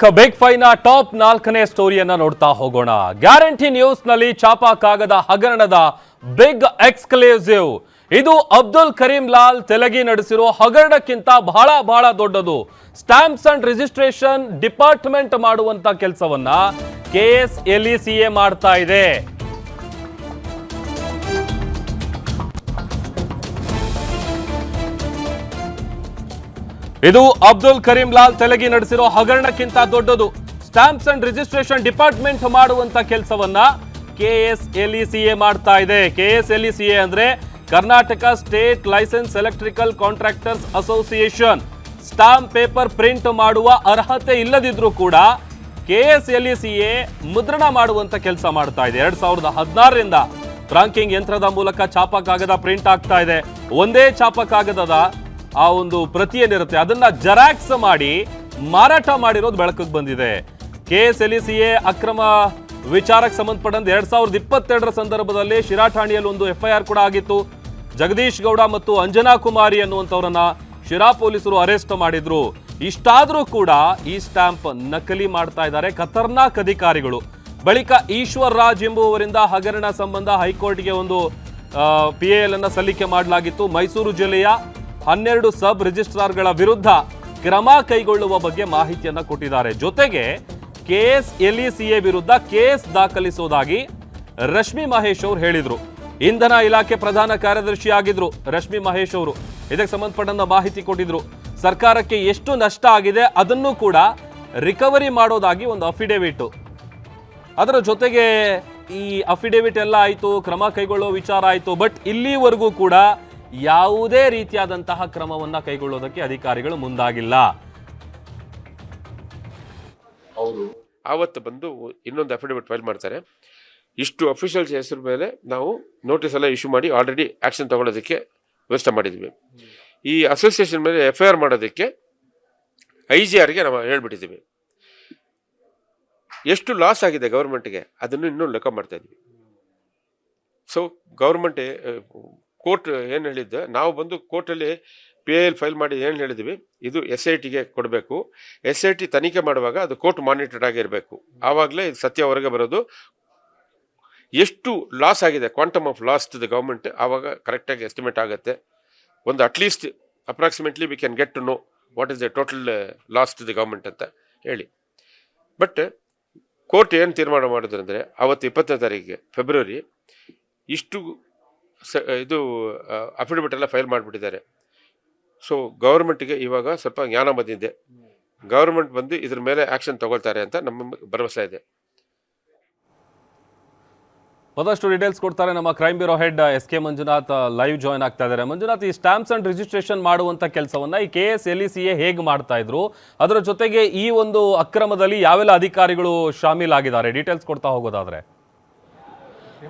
Big fine top 4ನೇ ಸ್ಟೋರಿಯನ್ನ ನೋಡ್ತಾ ಹೋಗೋಣ. ಗ್ಯಾರಂಟಿ ನ್ಯೂಸ್ ನಲ್ಲಿ ಛಾಪ ಕಾಗದ ಹಗರಣದ ಬಿಗ್ ಎಕ್ಸ್ಕ್ಲೂಸಿವ್. ಇದು ಅಬ್ದುಲ್ ಕರೀಂ ಲಾಲ್ ತೆಲಗಿ ನಡೆಸಿರೋ ಹಗರಣಕ್ಕಿಂತ ಬಹಳ ದೊಡ್ಡದು. ಸ್ಟಾಂಪ್ಸ್ ಅಂಡ್ ರಿಜಿಸ್ಟ್ರೇಷನ್ ಡಿಪಾರ್ಟ್ಮೆಂಟ್ ಮಾಡುವಂತ ಕೆಲಸವನ್ನ KSLECA ಮಾಡ್ತಾ ಇದೆ. ಇದು ಅಬ್ದುಲ್ ಕರೀಂ ಲಾಲ್ ತೆಲಗಿ ನಡೆಸಿರೋ ಹಗರಣಕ್ಕಿಂತ ದೊಡ್ಡದು. ಸ್ಟಾಂಪ್ಸ್ ಅಂಡ್ ರಿಜಿಸ್ಟ್ರೇಷನ್ ಡಿಪಾರ್ಟ್ಮೆಂಟ್ ಮಾಡುವಂತ ಕೆಲಸವನ್ನ KSLECA ಮಾಡ್ತಾ ಇದೆ. KSLECA ಅಂದ್ರೆ Karnataka state licence electrical contractors association. Stamp paper print ಮಾಡುವ ಅರ್ಹತೆ ಇಲ್ಲದಿದ್ರೂ ಕೂಡ KSLECA ಮುದ್ರಣ ಮಾಡುವಂತ ಕೆಲಸ ಮಾಡ್ತಾ ಇದೆ. 2016ರಿಂದ ಫ್ರಾಂಕಿಂಗ್ ಯಂತ್ರದ ಮೂಲಕ ಛಾಪ ಕಾಗದ ಪ್ರಿಂಟ್ ಆಗ್ತಾ ಇದೆ. ಒಂದೇ ಛಾಪ ಕಾಗದದ ಆ ಒಂದು ಪ್ರತಿ ಏನಿರುತ್ತೆ ಅದನ್ನ ಜೆರಾಕ್ಸ್ ಮಾಡಿ ಮಾರಾಟ ಮಾಡಿರೋದು ಬೆಳಕಿಗೆ ಬಂದಿದೆ. KSLECA ಅಕ್ರಮ ವಿಚಾರಕ್ಕೆ ಸಂಬಂಧಪಟ್ಟಂತೆ 2022ರ ಸಂದರ್ಭದಲ್ಲಿ ಶಿರಾ ಠಾಣೆಯಲ್ಲಿ ಒಂದು FIR ಕೂಡ ಆಗಿತ್ತು. ಜಗದೀಶ್ ಗೌಡ ಮತ್ತು ಅಂಜನಾ ಕುಮಾರಿ ಅನ್ನುವಂಥವ್ರನ್ನ ಶಿರಾ ಪೊಲೀಸರು ಅರೆಸ್ಟ್ ಮಾಡಿದ್ರು. ಇಷ್ಟಾದ್ರೂ ಕೂಡ ಈ ಸ್ಟಾಂಪ್ ನಕಲಿ ಮಾಡ್ತಾ ಇದ್ದಾರೆ ಖತರ್ನಾಕ್ ಅಧಿಕಾರಿಗಳು. ಬಳಿಕ ಈಶ್ವರ್ ರಾಜ್ ಎಂಬುವವರಿಂದ ಹಗರಣ ಸಂಬಂಧ ಹೈಕೋರ್ಟ್ಗೆ ಒಂದು PAL ಅನ್ನ ಸಲ್ಲಿಕೆ ಮಾಡಲಾಗಿತ್ತು. ಮೈಸೂರು ಜಿಲ್ಲೆಯ 12 ಸಬ್ ರಿಜಿಸ್ಟ್ರಾರ್ಗಳ ವಿರುದ್ಧ ಕ್ರಮ ಕೈಗೊಳ್ಳುವ ಬಗ್ಗೆ ಮಾಹಿತಿಯನ್ನ ಕೊಟ್ಟಿದ್ದಾರೆ. ಜೊತೆಗೆ KSLECA ವಿರುದ್ಧ ಕೇಸ್ ದಾಖಲಿಸುವುದಾಗಿ ರಶ್ಮಿ ಮಹೇಶ್ ಅವರು ಹೇಳಿದ್ರು. ಇಂಧನ ಇಲಾಖೆ ಪ್ರಧಾನ ಕಾರ್ಯದರ್ಶಿ ಆಗಿದ್ರು ರಶ್ಮಿ ಮಹೇಶ್ ಅವರು. ಇದಕ್ಕೆ ಸಂಬಂಧಪಟ್ಟಂತ ಮಾಹಿತಿ ಕೊಟ್ಟಿದ್ರು. ಸರ್ಕಾರಕ್ಕೆ ಎಷ್ಟು ನಷ್ಟ ಆಗಿದೆ ಅದನ್ನು ಕೂಡ ರಿಕವರಿ ಮಾಡೋದಾಗಿ ಒಂದು ಅಫಿಡೇವಿಟ್. ಅದರ ಜೊತೆಗೆ ಈ ಅಫಿಡೇವಿಟ್ ಎಲ್ಲ ಆಯ್ತು, ಕ್ರಮ ಕೈಗೊಳ್ಳುವ ವಿಚಾರ ಆಯ್ತು. ಬಟ್ ಇಲ್ಲಿವರೆಗೂ ಕೂಡ ಯಾವುದೇ ರೀತಿಯಾದಂತಹ ಕ್ರಮವನ್ನ ಕೈಗೊಳ್ಳೋದಕ್ಕೆ ಅಧಿಕಾರಿಗಳು ಮುಂದಾಗಿಲ್ಲ. ಅವರು ಆವತ್ತು ಬಂದು ಇನ್ನೊಂದು ಅಫಿಡವಿಟ್ ಫೈಲ್ ಮಾಡ್ತಾರೆ. ಇಷ್ಟು ಅಫಿಷಿಯಲ್ಸ್ ಹೆಸರು ಮೇಲೆ ನಾವು ನೋಟಿಸ್ ಎಲ್ಲ ಇಶ್ಯೂ ಮಾಡಿ ಆಲ್ರೆಡಿ ಆಕ್ಷನ್ ತಗೊಳ್ಳೋದಕ್ಕೆ ವ್ಯವಸ್ಥೆ ಮಾಡಿದ್ವಿ. ಈ ಅಸೋಸಿಯೇಷನ್ ಮೇಲೆ FIR ಮಾಡೋದಕ್ಕೆ IGRಗೆ ನಾವು ಹೇಳ್ಬಿಟ್ಟಿದ್ದೀವಿ. ಎಷ್ಟು ಲಾಸ್ ಆಗಿದೆ ಗೌರ್ಮೆಂಟ್ಗೆ ಅದನ್ನು ಇನ್ನೂ ಲೆಕ್ಕ ಮಾಡ್ತಾ ಇದ್ವಿ. ಸೊ ಗೌರ್ಮೆಂಟ್ ಕೋರ್ಟ್ ಏನು ಹೇಳಿದ್ದೆ, ನಾವು ಬಂದು ಕೋರ್ಟಲ್ಲಿ PAL ಫೈಲ್ ಮಾಡಿ ಏನು ಹೇಳಿದ್ವಿ, ಇದು SITಗೆ ಕೊಡಬೇಕು. SIT ತನಿಖೆ ಮಾಡುವಾಗ ಅದು ಕೋರ್ಟ್ ಮಾನಿಟರ್ಡ್ ಆಗಿರಬೇಕು. ಆವಾಗಲೇ ಇದು ಸತ್ಯ ಹೊರಗೆ ಬರೋದು. ಎಷ್ಟು ಲಾಸ್ ಆಗಿದೆ, quantum of loss to the government, ಆವಾಗ ಕರೆಕ್ಟಾಗಿ ಎಸ್ಟಿಮೇಟ್ ಆಗುತ್ತೆ. ಒಂದು at least approximately we can get to know what is the total loss to the government ಅಂತ ಹೇಳಿ. ಬಟ್ ಕೋರ್ಟ್ ಏನು ತೀರ್ಮಾನ ಮಾಡಿದ್ರು ಅಂದರೆ ಅವತ್ತು 20ನೇ ತಾರೀಕಿಗೆ ಫೆಬ್ರವರಿ ಇಷ್ಟು ಇದು ಅಫಿಡವಿಟ್ ಎಲ್ಲ ಫೈಲ್ ಮಾಡಿಬಿಟ್ಟಿದ್ದಾರೆ. ಸೊ ಗೌರ್ಮೆಂಟ್ಗೆ ಇವಾಗ ಸ್ವಲ್ಪ ಜ್ಞಾನ ಬಂದಿದೆ. ಗೌರ್ಮೆಂಟ್ ಬಂದು ಇದ್ರ ಮೇಲೆ ಆಕ್ಷನ್ ತಗೊಳ್ತಾರೆ ಅಂತ ನಮ್ಮ ಭರವಸೆ ಇದೆ. ಮತ್ತಷ್ಟು ಡೀಟೇಲ್ಸ್ ಕೊಡ್ತಾರೆ ನಮ್ಮ crime bureau head SK Manjunath live join ಆಗ್ತಾ ಇದ್ದಾರೆ. ಮಂಜುನಾಥ್, ಈ ಸ್ಟಾಂಪ್ಸ್ ಅಂಡ್ ರಿಜಿಸ್ಟ್ರೇಷನ್ ಮಾಡುವಂತ ಕೆಲಸವನ್ನ ಈ KSLECA ಹೇಗೆ ಮಾಡ್ತಾ ಇದ್ರು, ಅದರ ಜೊತೆಗೆ ಈ ಒಂದು ಅಕ್ರಮದಲ್ಲಿ ಯಾವೆಲ್ಲ ಅಧಿಕಾರಿಗಳು ಶಾಮೀಲಾಗಿದ್ದಾರೆ, ಡೀಟೇಲ್ಸ್ ಕೊಡ್ತಾ ಹೋಗೋದಾದ್ರೆ.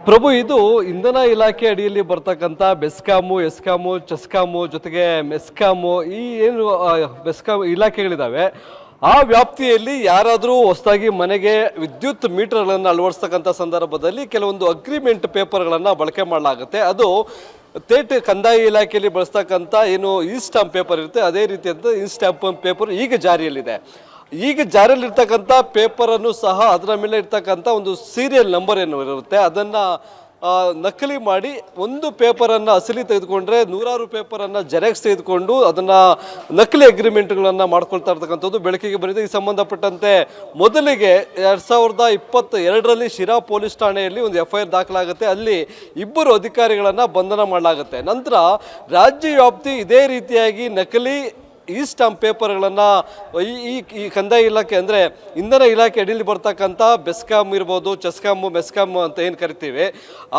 ಪ್ರಭು, ಇದು ಇಂಧನ ಇಲಾಖೆ ಅಡಿಯಲ್ಲಿ ಬರ್ತಕ್ಕಂಥ ಬೆಸ್ಕಾಮು, ಎಸ್ಕಾಮು, ಚೆಸ್ಕಾಮು ಜೊತೆಗೆ ಮೆಸ್ಕಾಮು, ಈ ಏನು ಬೆಸ್ಕಾಮ್ ಇಲಾಖೆಗಳಿದ್ದಾವೆ ಆ ವ್ಯಾಪ್ತಿಯಲ್ಲಿ ಯಾರಾದರೂ ಹೊಸದಾಗಿ ಮನೆಗೆ ವಿದ್ಯುತ್ ಮೀಟರ್ಗಳನ್ನು ಅಳವಡಿಸ್ತಕ್ಕಂಥ ಸಂದರ್ಭದಲ್ಲಿ ಕೆಲವೊಂದು ಅಗ್ರಿಮೆಂಟ್ ಪೇಪರ್ಗಳನ್ನು ಬಳಕೆ ಮಾಡಲಾಗುತ್ತೆ. ಅದು ತೇಟ್ ಕಂದಾಯ ಇಲಾಖೆಯಲ್ಲಿ ಬಳಸ್ತಕ್ಕಂಥ ಏನು ಈ ಸ್ಟಾಂಪ್ ಪೇಪರ್ ಇರುತ್ತೆ ಅದೇ ರೀತಿಯಾದ ಈ ಸ್ಟಾಂಪ್ ಪೇಪರ್ ಈಗ ಜಾರಿಯಲ್ಲಿದೆ. ಈಗ ಜಾರಿಯಲ್ಲಿರ್ತಕ್ಕಂಥ ಪೇಪರನ್ನು ಸಹ ಅದರ ಮೇಲೆ ಇರ್ತಕ್ಕಂಥ ಒಂದು ಸೀರಿಯಲ್ ನಂಬರ್ ಏನು ಇರುತ್ತೆ ಅದನ್ನು ನಕಲಿ ಮಾಡಿ ಒಂದು ಪೇಪರನ್ನು ಅಸಲಿ ತೆಗೆದುಕೊಂಡ್ರೆ 100 ಪೇಪರನ್ನು ಜೆರಾಕ್ಸ್ ತೆಗೆದುಕೊಂಡು ಅದನ್ನು ನಕಲಿ ಅಗ್ರಿಮೆಂಟ್ಗಳನ್ನು ಮಾಡ್ಕೊಳ್ತಾ ಇರ್ತಕ್ಕಂಥದ್ದು ಬೆಳಕಿಗೆ ಬಂದಿದೆ. ಈ ಸಂಬಂಧಪಟ್ಟಂತೆ ಮೊದಲಿಗೆ 2022ರಲ್ಲಿ ಶಿರಾ ಪೊಲೀಸ್ ಠಾಣೆಯಲ್ಲಿ ಒಂದು FIR ದಾಖಲಾಗುತ್ತೆ. ಅಲ್ಲಿ 2 ಅಧಿಕಾರಿಗಳನ್ನು ಬಂಧನ ಮಾಡಲಾಗುತ್ತೆ. ನಂತರ ರಾಜ್ಯ ವ್ಯಾಪ್ತಿ ಇದೇ ರೀತಿಯಾಗಿ ನಕಲಿ ಈ ಸ್ಟಾಂಪ್ ಪೇಪರ್ಗಳನ್ನು ಈ ಕಂದಾಯ ಇಲಾಖೆ ಅಂದರೆ ಇಂಧನ ಇಲಾಖೆ ಅಡಿಯಲ್ಲಿ ಬರ್ತಕ್ಕಂಥ ಬೆಸ್ಕಾಮ್ ಇರ್ಬೋದು, ಚೆಸ್ಕಾಮು, ಮೆಸ್ಕಾಮ್ ಅಂತ ಏನು ಕರಿತೀವಿ,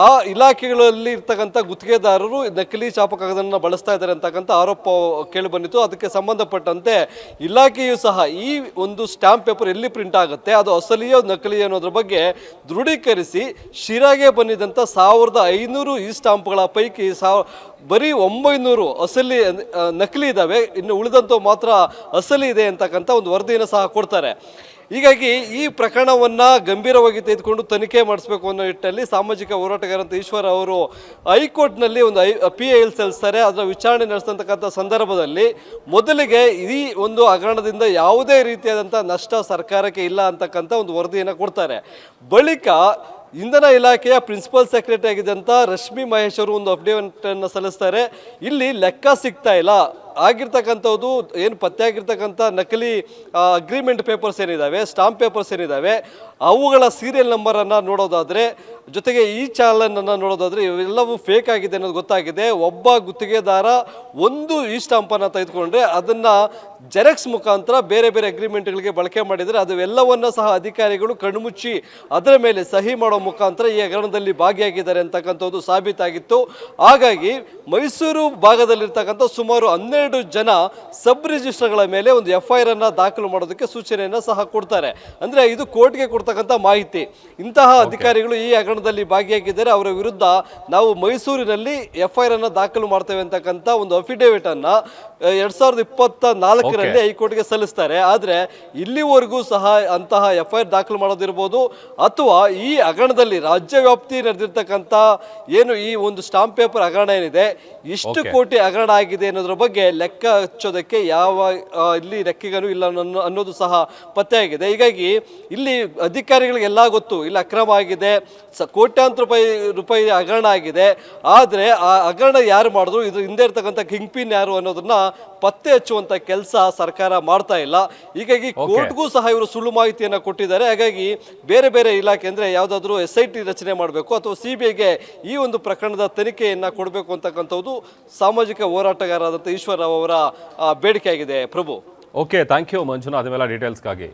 ಆ ಇಲಾಖೆಗಳಲ್ಲಿ ಇರ್ತಕ್ಕಂಥ ಗುತ್ತಿಗೆದಾರರು ನಕಲಿ ಛಾಪಕಾಗದನ್ನು ಬಳಸ್ತಾ ಇದ್ದಾರೆ ಅಂತಕ್ಕಂಥ ಆರೋಪ ಕೇಳಿ ಬಂದಿತ್ತು. ಅದಕ್ಕೆ ಸಂಬಂಧಪಟ್ಟಂತೆ ಇಲಾಖೆಯು ಸಹ ಈ ಒಂದು ಸ್ಟಾಂಪ್ ಪೇಪರ್ ಎಲ್ಲಿ ಪ್ರಿಂಟ್ ಆಗುತ್ತೆ ಅದು ಅಸಲಿಯೋ ನಕಲಿ ಅನ್ನೋದ್ರ ಬಗ್ಗೆ ದೃಢೀಕರಿಸಿ ಶಿರಾಗೆ ಬಂದಿದ್ದಂಥ 1500 ಈ ಸ್ಟಾಂಪ್ಗಳ ಪೈಕಿ ಬರೀ 900 ಅಸಲಿ ನಕಲಿ ಇದ್ದಾವೆ, ಇನ್ನು ಉಳಿದಂಥ ಮಾತ್ರ ಅಸಲಿ ಇದೆ ಅಂತಕ್ಕಂಥ ಒಂದು ವರದಿಯನ್ನು ಸಹ ಕೊಡ್ತಾರೆ. ಹೀಗಾಗಿ ಈ ಪ್ರಕರಣವನ್ನ ಗಂಭೀರವಾಗಿ ತೆಗೆದುಕೊಂಡು ತನಿಖೆ ಮಾಡಿಸಬೇಕು ಅನ್ನೋ ನಿಟ್ಟಿನಲ್ಲಿ ಸಾಮಾಜಿಕ ಹೋರಾಟಗಾರಂತ ಈಶ್ವರ ಅವರು ಹೈಕೋರ್ಟ್ನಲ್ಲಿ ಒಂದು PIL ಸಲ್ಲಿಸ್ತಾರೆ. ಅದರ ವಿಚಾರಣೆ ನಡೆಸ್ತಕ್ಕಂಥ ಸಂದರ್ಭದಲ್ಲಿ ಮೊದಲಿಗೆ ಈ ಒಂದು ಹಗರಣದಿಂದ ಯಾವುದೇ ರೀತಿಯಾದಂಥ ನಷ್ಟ ಸರ್ಕಾರಕ್ಕೆ ಇಲ್ಲ ಅಂತಕ್ಕಂಥ ಒಂದು ವರದಿಯನ್ನು ಕೊಡ್ತಾರೆ. ಬಳಿಕ ಇಂಧನ ಇಲಾಖೆಯ ಪ್ರಿನ್ಸಿಪಲ್ ಸೆಕ್ರೆಟರಿ ಆಗಿದ್ದಂಥ ರಶ್ಮಿ ಮಹೇಶ್ ಅವರು ಒಂದು ಅಫಿಡವಿಟ್ ಅನ್ನು ಸಲ್ಲಿಸ್ತಾರೆ. ಇಲ್ಲಿ ಲೆಕ್ಕ ಸಿಗ್ತಾ ಇಲ್ಲ, ಆಗಿರ್ತಕ್ಕಂಥದ್ದು ಏನು ಪತ್ತೆಯಾಗಿರ್ತಕ್ಕಂಥ ನಕಲಿ ಅಗ್ರಿಮೆಂಟ್ ಪೇಪರ್ಸ್ ಏನಿದ್ದಾವೆ, ಸ್ಟಾಂಪ್ ಪೇಪರ್ಸ್ ಏನಿದ್ದಾವೆ, ಅವುಗಳ ಸೀರಿಯಲ್ ನಂಬರನ್ನು ನೋಡೋದಾದರೆ, ಜೊತೆಗೆ ಈ ಚಾಲನನ್ನು ನೋಡೋದಾದರೆ ಇವೆಲ್ಲವೂ ಫೇಕ್ ಆಗಿದೆ ಅನ್ನೋದು ಗೊತ್ತಾಗಿದೆ. ಒಬ್ಬ ಗುತ್ತಿಗೆದಾರ ಒಂದು ಈ ಸ್ಟಾಂಪನ್ನು ತೆಗೆದುಕೊಂಡ್ರೆ ಅದನ್ನು ಜೆರಾಕ್ಸ್ ಮುಖಾಂತರ ಬೇರೆ ಬೇರೆ ಅಗ್ರಿಮೆಂಟ್ಗಳಿಗೆ ಬಳಕೆ ಮಾಡಿದರೆ ಅದೆಲ್ಲವನ್ನು ಸಹ ಅಧಿಕಾರಿಗಳು ಕಣ್ಮುಚ್ಚಿ ಅದರ ಮೇಲೆ ಸಹಿ ಮಾಡೋ ಮುಖಾಂತರ ಈ ಹಗರಣದಲ್ಲಿ ಭಾಗಿಯಾಗಿದ್ದಾರೆ ಅಂತಕ್ಕಂಥದ್ದು ಸಾಬೀತಾಗಿತ್ತು. ಹಾಗಾಗಿ ಮೈಸೂರು ಭಾಗದಲ್ಲಿರ್ತಕ್ಕಂಥ ಸುಮಾರು 12 ಜನ ಸಬ್ ರಿಜಿಸ್ಟರ್ಗಳ ಮೇಲೆ ಒಂದು FIR ಅನ್ನು ದಾಖಲು ಮಾಡೋದಕ್ಕೆ ಸೂಚನೆಯನ್ನು ಸಹ ಕೊಡ್ತಾರೆ. ಅಂದರೆ ಇದು ಕೋರ್ಟ್ಗೆ ಕೊಡ್ತಕ್ಕಂಥ ಮಾಹಿತಿ. ಇಂತಹ ಅಧಿಕಾರಿಗಳು ಈ ಹಗರಣದಲ್ಲಿ ಭಾಗಿಯಾಗಿದ್ದಾರೆ, ಅವರ ವಿರುದ್ಧ ನಾವು ಮೈಸೂರಿನಲ್ಲಿ FIR ಅನ್ನು ದಾಖಲು ಮಾಡ್ತೇವೆ ಅಂತಕ್ಕಂಥ ಒಂದು ಅಫಿಡೇವಿಟ್ ಅನ್ನ 2024ರಲ್ಲಿ ಹೈಕೋರ್ಟ್ಗೆ ಸಲ್ಲಿಸ್ತಾರೆ. ಆದರೆ ಇಲ್ಲಿವರೆಗೂ ಸಹ ಅಂತಹ FIR ದಾಖಲು ಮಾಡೋದಿರ್ಬೋದು ಅಥವಾ ಈ ಹಗರಣದಲ್ಲಿ ರಾಜ್ಯ ವ್ಯಾಪ್ತಿ ನಡೆದಿರ್ತಕ್ಕಂಥ ಏನು ಈ ಒಂದು ಸ್ಟಾಂಪ್ ಪೇಪರ್ ಹಗರಣ ಏನಿದೆ, ಎಷ್ಟು ಕೋಟಿ ಹಗರಣ ಆಗಿದೆ ಅನ್ನೋದ್ರ ಬಗ್ಗೆ ಲೆಕ್ಕ ಹಚ್ಚೋದಕ್ಕೆ ಯಾವ ಇಲ್ಲಿ ಲೆಕ್ಕಿಗನೂ ಇಲ್ಲ ಅನ್ನೋದು ಸಹ ಪತ್ತೆಯಾಗಿದೆ. ಹೀಗಾಗಿ ಇಲ್ಲಿ ಅಧಿಕಾರಿಗಳಿಗೆಲ್ಲ ಗೊತ್ತು ಇಲ್ಲಿ ಅಕ್ರಮ ಆಗಿದೆ, ಕೋಟ್ಯಾಂತರ ರೂಪಾಯಿ ಹಗರಣ ಆಗಿದೆ. ಆದರೆ ಆ ಹಗರಣ ಯಾರು ಮಾಡಿದ್ರು, ಇದ್ರ ಹಿಂದೆ ಇರ್ತಕ್ಕಂಥ ಕಿಂಗ್ ಪಿನ್ ಯಾರು ಅನ್ನೋದನ್ನ ಪತ್ತೆ ಹಚ್ಚುವಂತ ಕೆಲಸ ಸರ್ಕಾರ ಮಾಡ್ತಾ ಇಲ್ಲ. ಹೀಗಾಗಿ ಕೋರ್ಟ್ಗೂ ಸಹ ಇವರು ಸುಳ್ಳು ಮಾಹಿತಿಯನ್ನು ಕೊಟ್ಟಿದ್ದಾರೆ. ಹಾಗಾಗಿ ಬೇರೆ ಬೇರೆ ಇಲಾಖೆ ಅಂದ್ರೆ ಯಾವುದಾದ್ರೂ SIT ರಚನೆ ಮಾಡಬೇಕು ಅಥವಾ CBIಗೆ ಈ ಒಂದು ಪ್ರಕರಣದ ತನಿಖೆಯನ್ನ ಕೊಡಬೇಕು ಅಂತಕ್ಕಂಥದ್ದು ಸಾಮಾಜಿಕ ಹೋರಾಟಗಾರರಾದಂಥ ಈಶ್ವರ ಅವರ ಬೇಡಿಕೆ ಆಗಿದೆ. ಪ್ರಭು, ಓಕೆ, ಥ್ಯಾಂಕ್ ಯು ಮಂಜುನಾಥ್, ಅದೆಲ್ಲ ಡೀಟೇಲ್ಸ್ಗಾಗಿ.